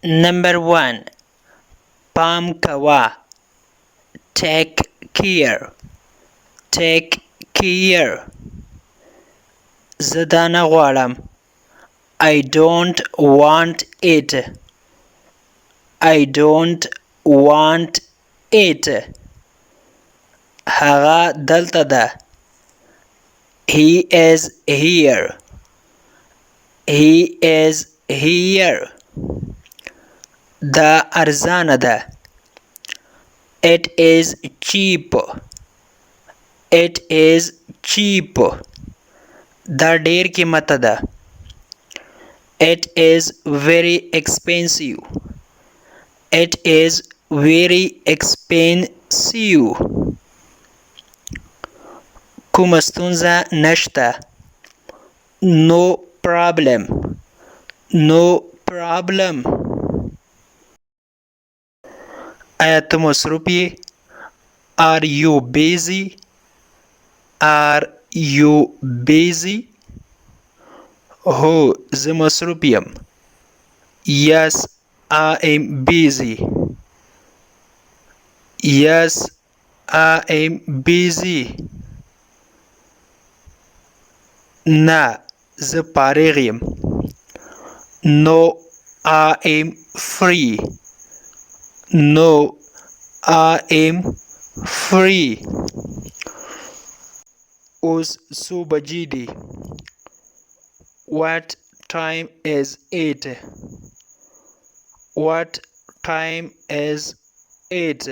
Number 1. Pam kawa. Take care. Take care. زدانه غواړم. I don't want it. I don't want it. هغه دلته ده. He is here. He is here. دا ارزانه ده. It is cheap. It is cheap. دا ډیر قیمته ده. It is very expensive. It is very expensive. کومه ستونزه نشته. No problem. No problem. آیا ته مصروف یې؟ Are you busy? Are you busy? هو زه مصروف یم. Yes, I am busy. Yes, I am busy. نه زه فارغ یم. No, I am free. No, I am free. اوس څو بجې دي؟ What time is it? What time is it?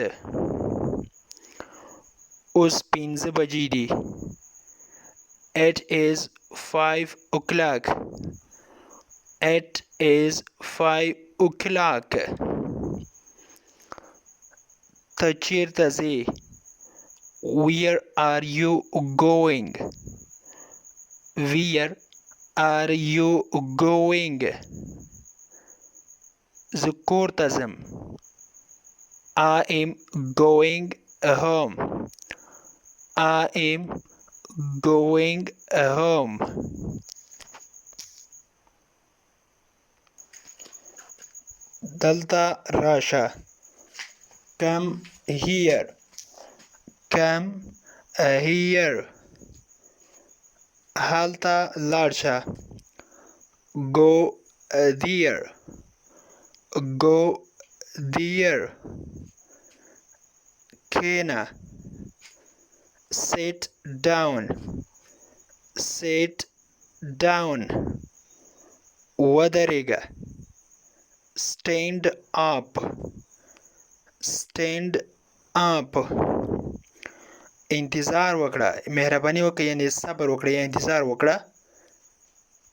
اوس 5 بجې دي. It is 5 o'clock. It is 5 o'clock. ته چیرته ځې؟ Where are you going? Where are you going? زه کور ته ځم. I am going home. I am going home. دلته راشه. Come here. Come here. هلته لاړ شه. Go there. Go there. کښېنه. Sit down. Sit down. ودرېږه. Stand up. Stand up. انتظار وکړه. مهرباني وکړه یعنی صبر وکړه یا انتظار وکړه.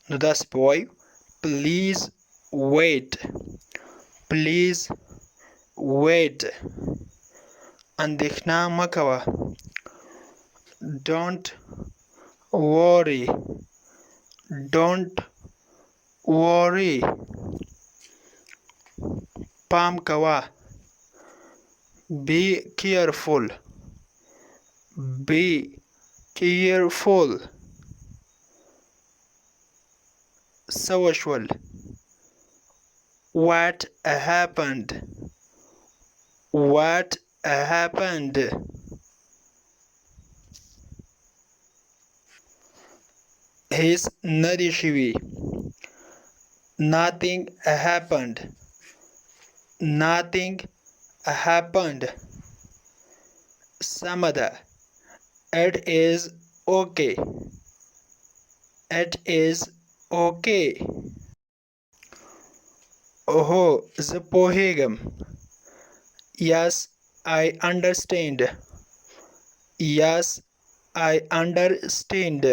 نو داسې به وایو. Please wait. Please wait. اندېښنه مه کوه. Don't worry. Don't worry. پام کوه. Be careful. Be careful. څه وشول؟ What happened? What happened? هیڅ نه دي شوي. Nothing happened. Nothing happened. سمه ده. It is okay. It is okay. هو زه پوهیږم. Yes, I understand. Yes, I understand.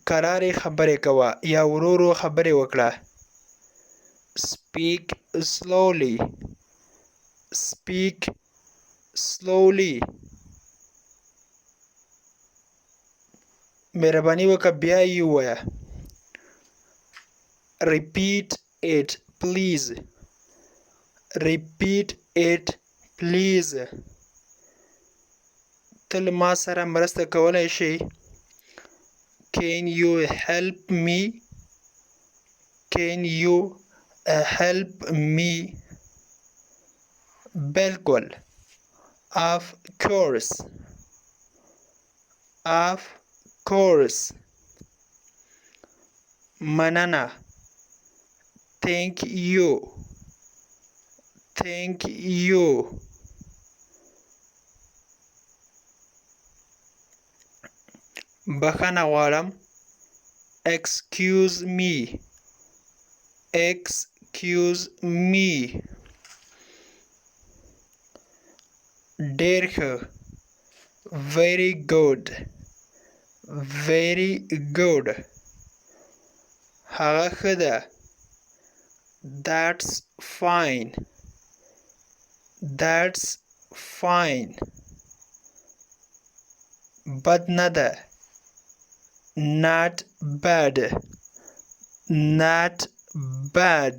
کرارې خبرې کوه یا ورو ورو خبرې وکړه. Speak slowly. Speak slowly. مهرباني وکړه بیا یې ووایه. Repeat it please. Repeat it please. ته له ما سره مرسته کولی شې؟ Can you help me? Can you help me? بالکل. Of course. Of course. مننه. Thank you. Thank you. بخښنه غواړم. Excuse me. Excuse me. ډېر ښه. Very good. Very good. هغه ښه ده. That's fine. That's fine. بد نه ده. Not bad. Not bad.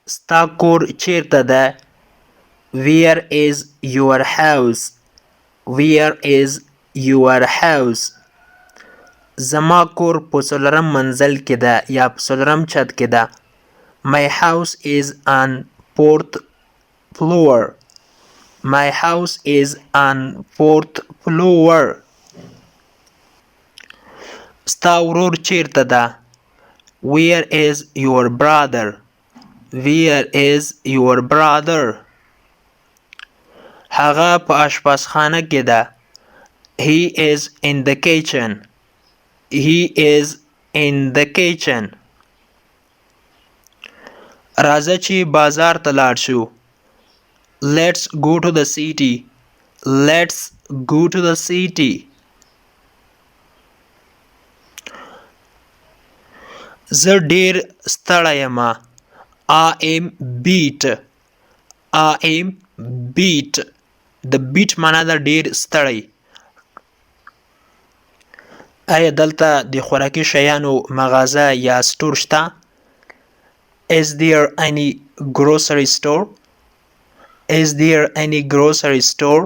ستا کور چیرته ده؟ Where is your house? Where is your house? زما کور په څلورم منزل کې ده یا په څلورم چت کې ده. My house is on 4th floor. My house is on 4th floor. ستا ورور چیرته ده؟ Where is your brother? Where is your brother? هغه په اشپزخانه کې ده. He is in the kitchen. He is in the kitchen. راځه چې بازار ته لاړ شو. Let's go to the city. Let's go to the city. زه ډېر ستړی یم. I am beat. I am beat. د beat معنا ده ډېر ستړی. آیا دلته د خوراکي شیانو مغازه یا سټور شته؟ Is there any grocery store? Is there any grocery store?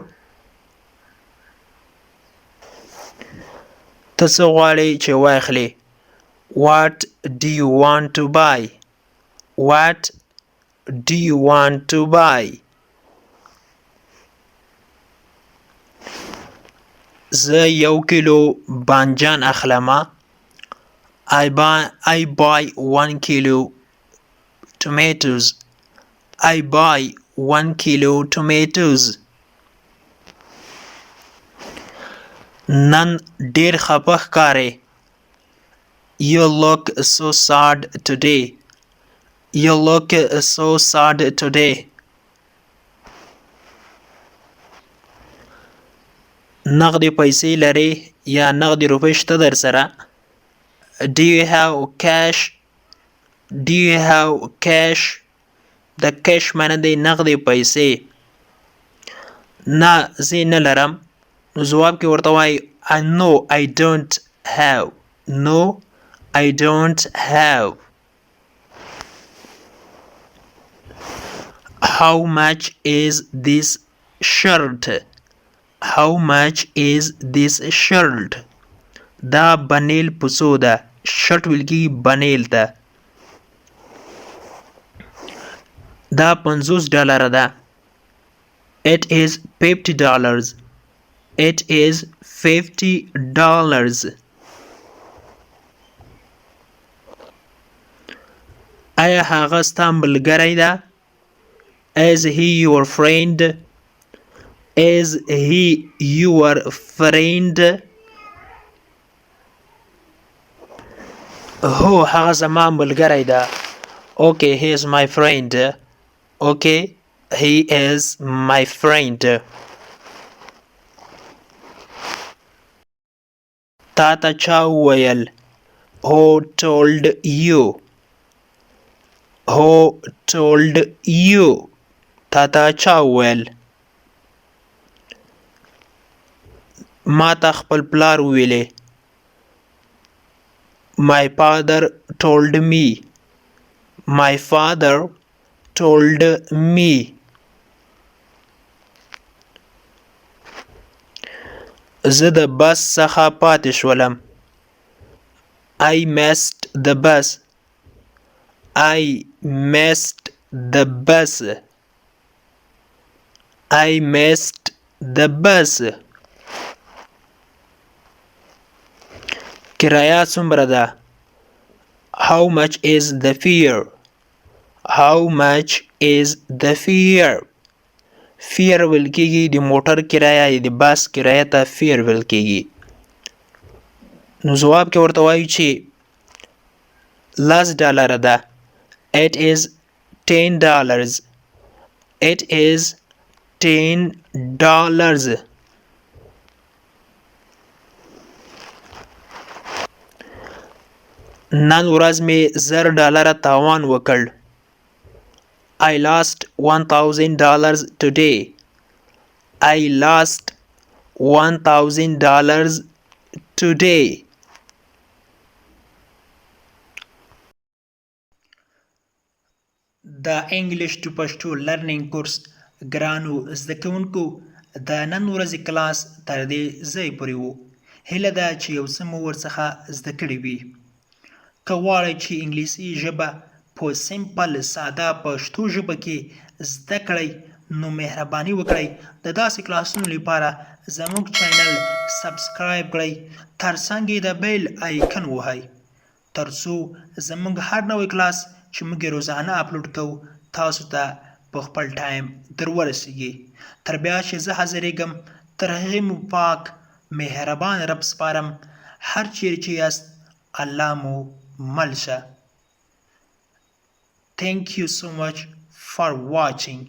ته څه غواړې چې واخلې؟ What do you want to buy? What do you want to buy? زه 1 کیلو بانجان اخلم. I buy 1 kilo tomatoes. I buy 1 kilo tomatoes. نن ډېر خفه ښکارې. You look so sad today. You look so sad today. نغدې پیسې لرې یا نغدې روپۍ شته در سره؟ Do you have cash? Do you have cash? د cash معنی دی نغدې پیسې. نه زه نه لرم. نو ځواب کې ورته وایي No, I don't have. No, I don't have. How much is this shirt? How much is this shirt? دا بنیل پسو ده. شرط ویل کېږي بنیل ته. دا $50 ده. It is $50. It is $50. آیا هغه ستا ملګری ده؟ Is he your friend? Is he your friend? هو هغه زما ملګری ده. Okay, he is my friend. Okay, he is my friend. تا ته چا وویل؟ Who told you? Who told you? تا ته چا وویل؟ ما ته خپل پلار وویلې. My father told me. My father told me. زه د بس څخه پاتې شولم. I missed the bus. I missed the bus. I missed the bus. کرایه څومره ده؟ How much is the fare? How much is the fare? فیر ویل کېږي د موټر کرایه یا د بس کرایه ته فیر ویل کېږي. نو ځواب کې ورته وایو چې $10 ده. It is $10. It is $10. نن ورځ مې $1000 تاوان وکړ. I lost $1000 today. I lost $1000 today. د انګلیش ټو پښتو لرنینګ کورس ګرانو زده کوونکو د نن ورځې کلاس تر دې ځای پورې و. هیله ده چې یو څه مو ورڅخه زده کړي وي. که غواړئ چې انګلیسي ژبه په سمپل ساده پښتو ژبه کې زده کړئ نو مهرباني وکړئ د داسې کلاسونو لپاره زموږ چینل سبسکرایب کړئ، ترڅنګ یې د بیل آیکن ووهئ ترڅو زموږ هر نوی کلاس چې موږ روزانه اپلوډ کوو تاسو ته په خپل ټایم در ورسیږي. تر بیا چې زه حاضرېږم تر هغې مو پاک مهربان رب سپارم. هر چیرې چې یاست الله مو مل شه. Thank you so much for watching.